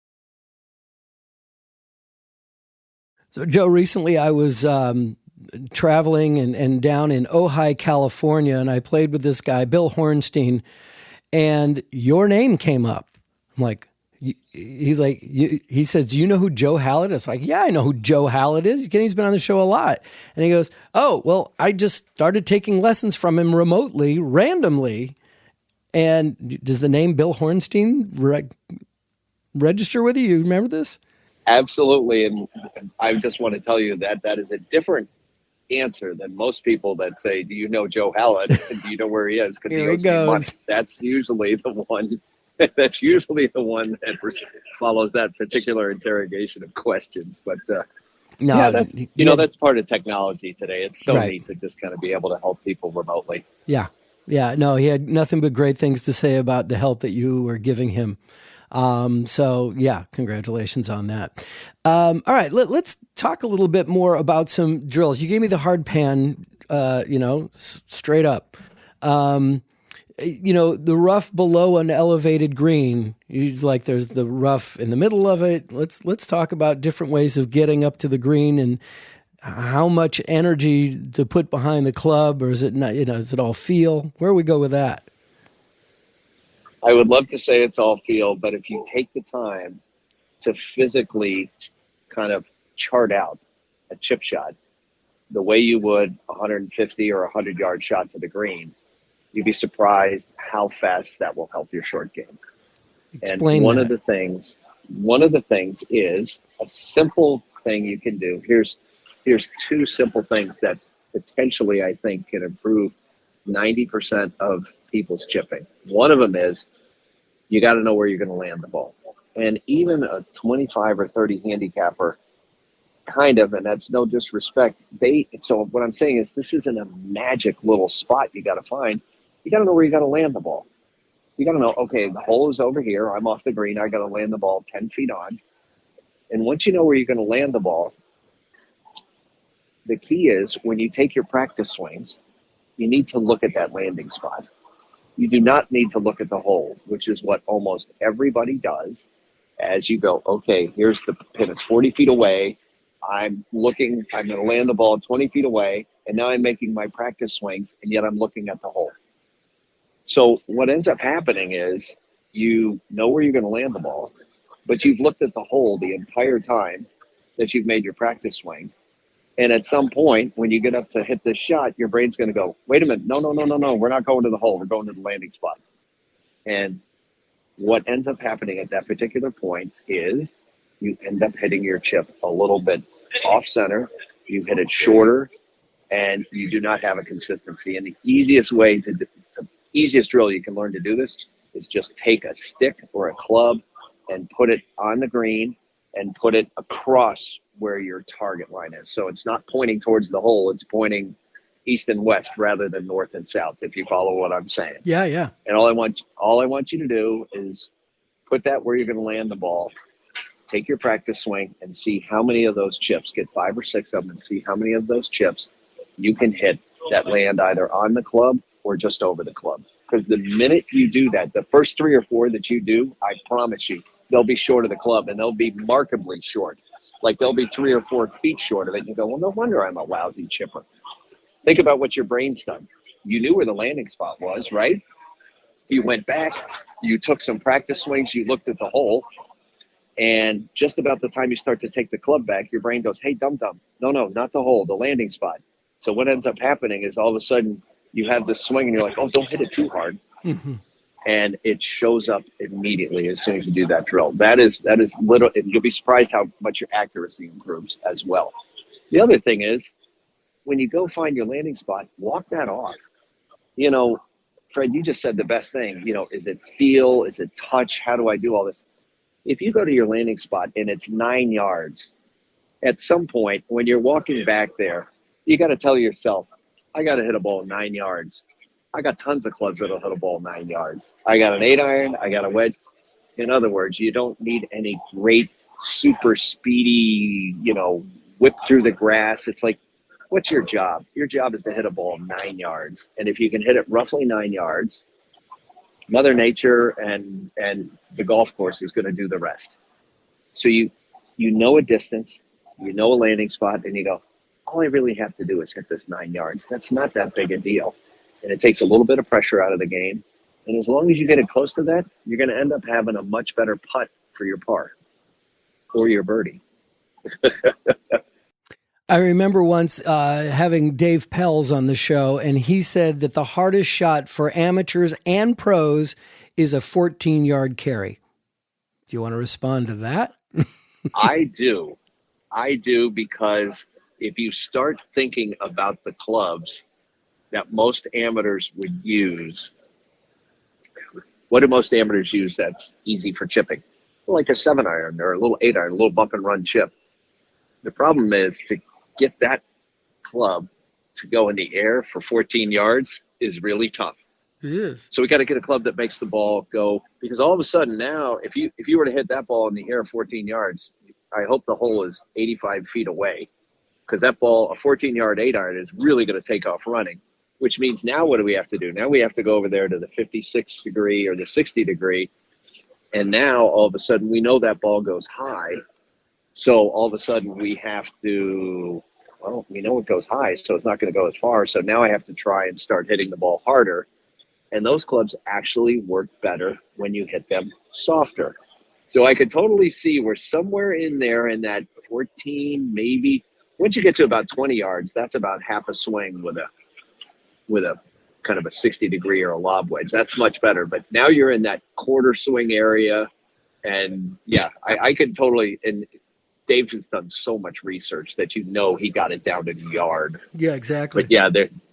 So, Joe, recently I was traveling and down in Ojai, California, and I played with this guy, Bill Hornstein, and your name came up. I'm like, he says, do you know who Joe Hallett is? I'm like, yeah, I know who Joe Hallett is. He's been on the show a lot. And he goes, oh, well, I just started taking lessons from him remotely, randomly. And does the name Bill Hornstein register with you? You remember this? Absolutely. And I just want to tell you that is a different answer than most people that say, do you know Joe Hallett? And do you know where he is? Because he owes me money. That's usually the one. That's usually the one that follows that particular interrogation of questions. But that's part of technology today. It's so neat to just kind of be able to help people remotely. Yeah. No, he had nothing but great things to say about the help that you were giving him. Congratulations on that. All right, let's talk a little bit more about some drills. You gave me the hard pan, straight up. The rough below an elevated green, there's the rough in the middle of it. Let's talk about different ways of getting up to the green and how much energy to put behind the club, or is it not, does it all feel? Where we go with that? I would love to say it's all feel, but if you take the time to physically kind of chart out a chip shot the way you would 150 or 100-yard shot to the green, you'd be surprised how fast that will help your short game. Explain and one that. of the things is a simple thing you can do. Here's two simple things that potentially I think can improve 90% of people's chipping. One of them is you got to know where you're going to land the ball. And even a 25 or 30 handicapper, kind of, and that's no disrespect, so what I'm saying is this isn't a magic little spot you got to find. You got to know where you got to land the ball. You got to know, okay, the hole is over here. I'm off the green. I got to land the ball 10 feet on. And once you know where you're going to land the ball, the key is when you take your practice swings, you need to look at that landing spot. You do not need to look at the hole, which is what almost everybody does. As you go, okay, here's the pin. It's 40 feet away. I'm going to land the ball 20 feet away, and now I'm making my practice swings, and yet I'm looking at the hole. So what ends up happening is you know where you're going to land the ball, but you've looked at the hole the entire time that you've made your practice swing. And at some point, when you get up to hit this shot, your brain's going to go, wait a minute, no, we're not going to the hole. We're going to the landing spot. And what ends up happening at that particular point is you end up hitting your chip a little bit off center. You hit it shorter, and you do not have a consistency. And the easiest drill you can learn to do this is just take a stick or a club and put it on the green and put it across where your target line is. So it's not pointing towards the hole, it's pointing east and west rather than north and south, if you follow what I'm saying. Yeah. And all I want you to do is put that where you're going to land the ball, take your practice swing, and see how many of those chips, get 5 or 6 of them, and see how many of those chips you can hit that land either on the club or just over the club. Because the minute you do that, the first 3 or 4 that you do, I promise you, they'll be short of the club, and they'll be markedly short. Like they'll be 3 or 4 feet short of it. And you go, well, no wonder I'm a lousy chipper. Think about what your brain's done. You knew where the landing spot was, right? You went back, you took some practice swings, you looked at the hole, and just about the time you start to take the club back, your brain goes, hey, dum-dum, no, not the hole, the landing spot. So what ends up happening is all of a sudden you have this swing and you're like, oh, don't hit it too hard. Mm-hmm. And it shows up immediately as soon as you do that drill. That is literal. You'll be surprised how much your accuracy improves as well. The other thing is, when you go find your landing spot, walk that off. Fred, you just said the best thing. Is it feel? Is it touch? How do I do all this? If you go to your landing spot and it's 9 yards, at some point when you're walking back there, you got to tell yourself, I got to hit a ball 9 yards. I got tons of clubs that'll hit a ball 9 yards. I got an 8-iron. I got a wedge. In other words, you don't need any great, super speedy, whip through the grass. It's like, what's your job? Your job is to hit a ball 9 yards. And if you can hit it roughly 9 yards, Mother Nature and the golf course is going to do the rest. So you know a distance, you know a landing spot, and you go, all I really have to do is hit this 9 yards. That's not that big a deal. And it takes a little bit of pressure out of the game. And as long as you get it close to that, you're going to end up having a much better putt for your par or your birdie. I remember once having Dave Pells on the show, and he said that the hardest shot for amateurs and pros is a 14-yard carry. Do you want to respond to that? I do, because if you start thinking about the clubs that most amateurs would use, what do most amateurs use that's easy for chipping? Like a 7-iron or a little 8-iron, a little bump and run chip. The problem is to get that club to go in the air for 14 yards is really tough. It is. So we got to get a club that makes the ball go, because all of a sudden now, if you were to hit that ball in the air 14 yards, I hope the hole is 85 feet away, because that ball, a 14-yard 8-iron, is really going to take off running. which means now what do we have to do? Now we have to go over there to the 56 degree or the 60 degree. And now all of a sudden we know that ball goes high. So all of a sudden we have to, well, we know it goes high, so it's not going to go as far. So now I have to try and start hitting the ball harder. And those clubs actually work better when you hit them softer. So I could totally see we're somewhere in there in that 14, maybe. Once you get to about 20 yards, that's about half a swing with a kind of a 60 degree or a lob wedge. That's much better. But now you're in that quarter swing area. And yeah, I could totally, and Dave's has done so much research that he got it down to the yard. Yeah, exactly. But yeah,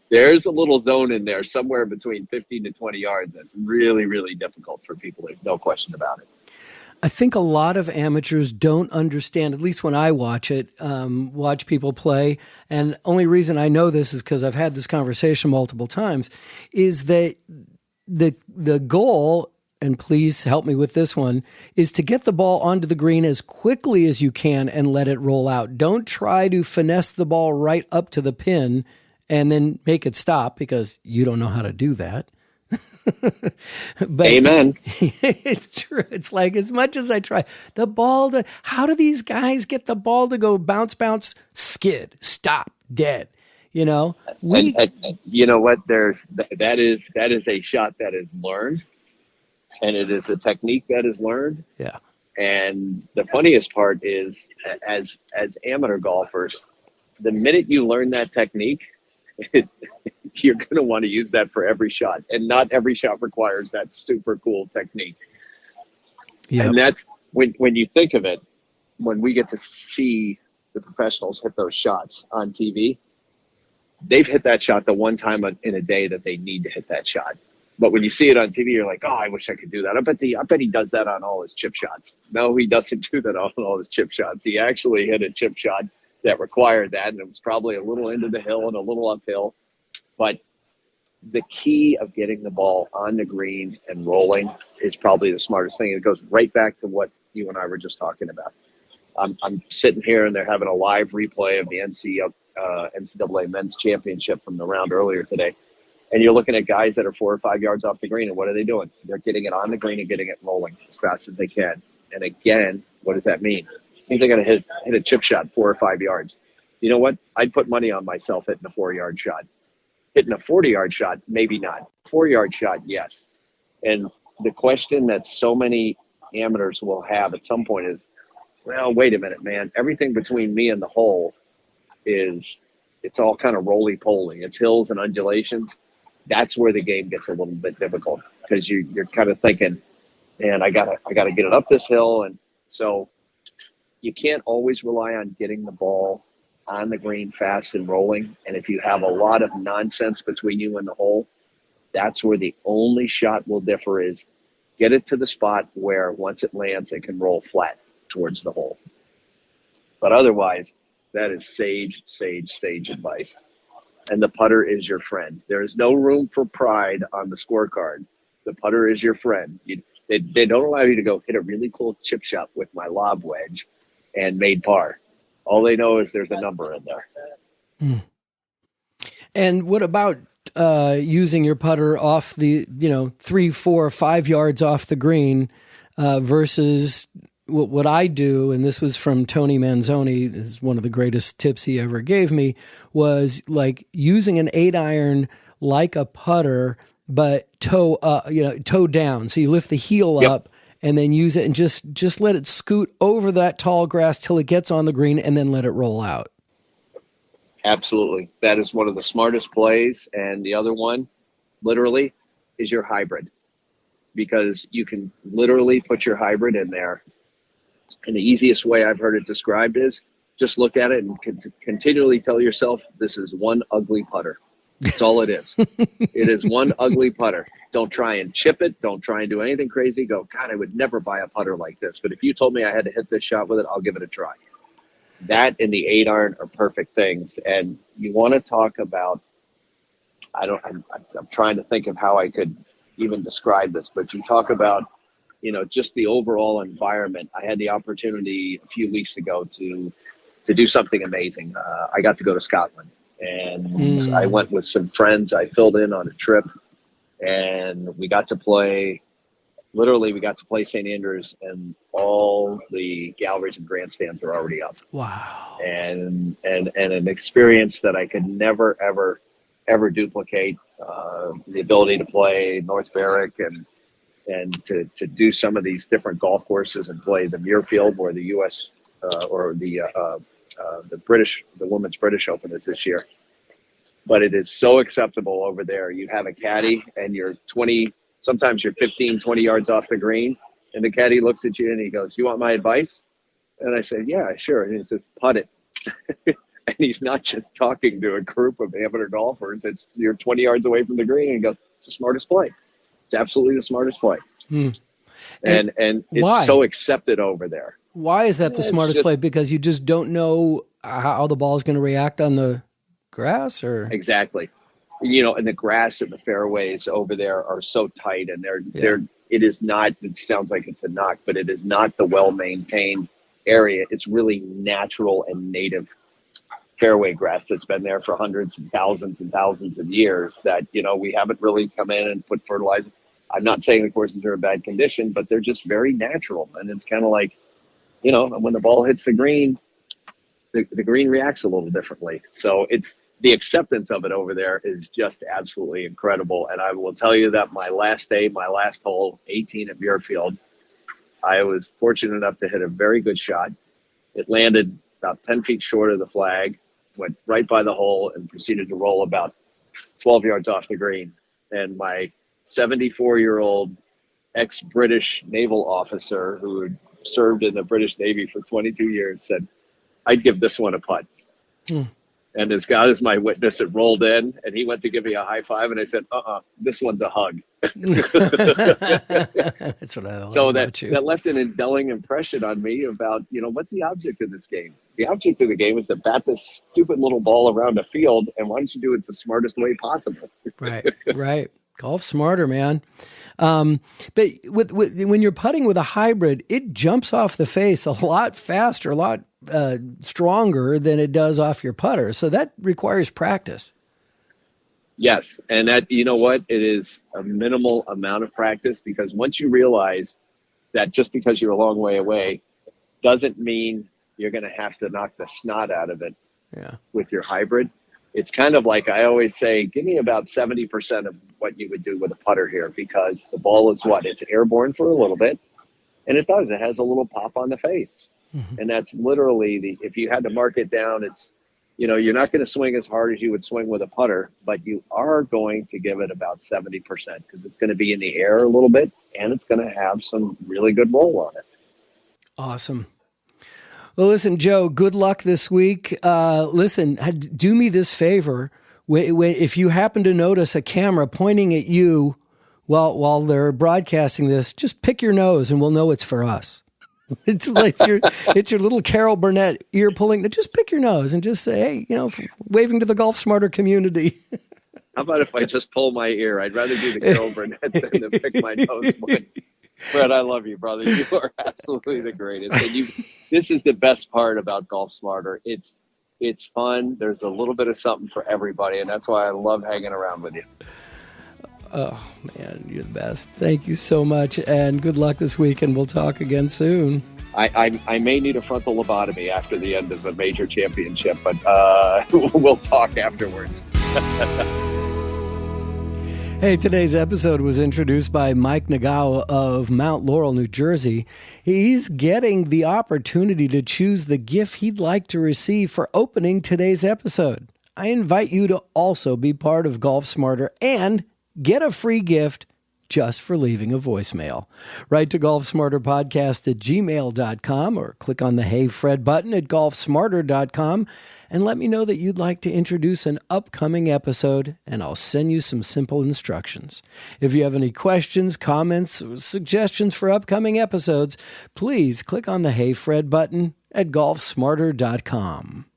there's a little zone in there somewhere between 15 to 20 yards that's really, really difficult for people. There's no question about it. I think a lot of amateurs don't understand, at least when I watch people play, and only reason I know this is because I've had this conversation multiple times, is that the goal, and please help me with this one, is to get the ball onto the green as quickly as you can and let it roll out. Don't try to finesse the ball right up to the pin and then make it stop, because you don't know how to do that. But amen. It's true. It's like, as much as I try, how do these guys get the ball to go bounce, skid, stop, dead? You know, you know what? That is a shot that is learned, and it is a technique that is learned. Yeah. And the funniest part is, as amateur golfers, the minute you learn that technique, you're going to want to use that for every shot, and not every shot requires that super cool technique. Yep. And that's when you think of it, when we get to see the professionals hit those shots on TV, they've hit that shot the one time in a day that they need to hit that shot. But when you see it on TV, you're like, oh, I wish I could do that. I bet he does that on all his chip shots. No, he doesn't do that on all his chip shots. He actually hit a chip shot that required that, and it was probably a little into the hill and a little uphill. But the key of getting the ball on the green and rolling is probably the smartest thing. It goes right back to what you and I were just talking about. I'm sitting here, and they're having a live replay of the NCAA men's championship from the round earlier today. And you're looking at guys that are 4 or 5 yards off the green, and what are they doing? They're getting it on the green and getting it rolling as fast as they can. And again, what does that mean? It means they're going to hit a chip shot 4 or 5 yards. You know what? I'd put money on myself hitting a 4-yard shot. Hitting a 40-yard shot, maybe not. 4-yard shot, yes. And the question that so many amateurs will have at some point is, well, wait a minute, man. Everything between me and the hole it's all kind of roly-poly. It's hills and undulations. That's where the game gets a little bit difficult, because you're kind of thinking, man, I gotta get it up this hill. And so you can't always rely on getting the ball on the green fast and rolling. And if you have a lot of nonsense between you and the hole, that's where the only shot will differ is get it to the spot where once it lands, it can roll flat towards the hole. But otherwise, that is sage advice. And the putter is your friend. There is no room for pride on the scorecard. The putter is your friend. They don't allow you to go hit a really cool chip shot with my lob wedge and made par. All they know is there's a number in there. Mm. And what about using your putter off the, 3, 4, 5 yards off the green versus what I do, and this was from Tony Manzoni, this is one of the greatest tips he ever gave me, was like using an 8-iron like a putter, but toe down. So you lift the heel up and then use it and just let it scoot over that tall grass till it gets on the green, and then let it roll out. Absolutely. That is one of the smartest plays. And the other one, literally, is your hybrid, because you can literally put your hybrid in there. And the easiest way I've heard it described is just look at it and continually tell yourself, this is one ugly putter. That's all it is. It is one ugly putter. Don't try and chip it. Don't try and do anything crazy. Go, God, I would never buy a putter like this. But if you told me I had to hit this shot with it, I'll give it a try. That and the 8-iron are perfect things. And you want to talk about, I'm trying to think of how I could even describe this, but you talk about, just the overall environment. I had the opportunity a few weeks ago to do something amazing. I got to go to Scotland, And I went with some friends. I filled in on a trip, and we got to play St. Andrews, and all the galleries and grandstands are already up. Wow. And an experience that I could never, ever duplicate, the ability to play North Berwick and to do some of these different golf courses and play the Muirfield, where the U.S. Or the Women's British Open is this year. But it is so acceptable over there. You have a caddy and you're 20, sometimes you're 15, 20 yards off the green, and the caddy looks at you and he goes, "You want my advice?" And I said, "Yeah, sure." And he says, "Putt it." And he's not just talking to a group of amateur golfers. You're 20 yards away from the green, and he goes, "It's the smartest play. It's absolutely the smartest play." And it's why? So accepted over there. Why is that the smartest play? Because you just don't know how the ball is going to react on the grass, or? Exactly. And the grass and the fairways over there are so tight, and it is not, it sounds like it's a knock, but it is not the well-maintained area. It's really natural and native fairway grass that's been there for hundreds and thousands of years that, we haven't really come in and put fertilizer. I'm not saying the courses are in bad condition, but they're just very natural. And it's kind of like, when the ball hits the green, the green reacts a little differently. So it's the acceptance of it over there is just absolutely incredible. And I will tell you that my last hole, 18 at Muirfield, I was fortunate enough to hit a very good shot. It landed about 10 feet short of the flag, went right by the hole, and proceeded to roll about 12 yards off the green. And my 74-year-old ex-British naval officer who had served in the British Navy for 22 years said, "I'd give this one a putt." And as God is my witness, it rolled in, and he went to give me a high five, and I said, this one's a hug. That's what I love. So that left an indelible impression on me about, what's the object of this game? The object of the game is to bat this stupid little ball around a field, and why don't you do it the smartest way possible? Right. Golf smarter, man. But when you're putting with a hybrid, it jumps off the face a lot faster, a lot stronger than it does off your putter. So that requires practice. Yes. And that, it is a minimal amount of practice, because once you realize that just because you're a long way away doesn't mean you're going to have to knock the snot out of it with your hybrid. It's kind of like I always say, give me about 70% of what you would do with a putter here, because the ball is it's airborne for a little bit, and it has a little pop on the face. And that's literally if you had to mark it down, it's, you're not going to swing as hard as you would swing with a putter, but you are going to give it about 70% because it's going to be in the air a little bit, and it's going to have some really good roll on it. Awesome. Well, listen, Joe, good luck this week. Listen, do me this favor. If you happen to notice a camera pointing at you while they're broadcasting this, just pick your nose and we'll know it's for us. It's like it's your little Carol Burnett ear pulling. Just pick your nose and just say, hey, waving to the Golf Smarter community. How about if I just pull my ear? I'd rather do the Carol Burnett than to pick my nose. Fred, I love you, brother. You are absolutely the greatest. And this is the best part about Golf Smarter. It's fun. There's a little bit of something for everybody, and that's why I love hanging around with you. Oh, man, you're the best. Thank you so much, and good luck this week, and we'll talk again soon. I may need a frontal lobotomy after the end of a major championship, but we'll talk afterwards. Hey, today's episode was introduced by Mike Nagao of Mount Laurel, New Jersey. He's getting the opportunity to choose the gift he'd like to receive for opening today's episode. I invite you to also be part of Golf Smarter and get a free gift just for leaving a voicemail. Write to GolfSmarterPodcast@gmail.com or click on the Hey Fred button at GolfSmarter.com and let me know that you'd like to introduce an upcoming episode, and I'll send you some simple instructions. If you have any questions, comments, or suggestions for upcoming episodes, please click on the Hey Fred button at GolfSmarter.com.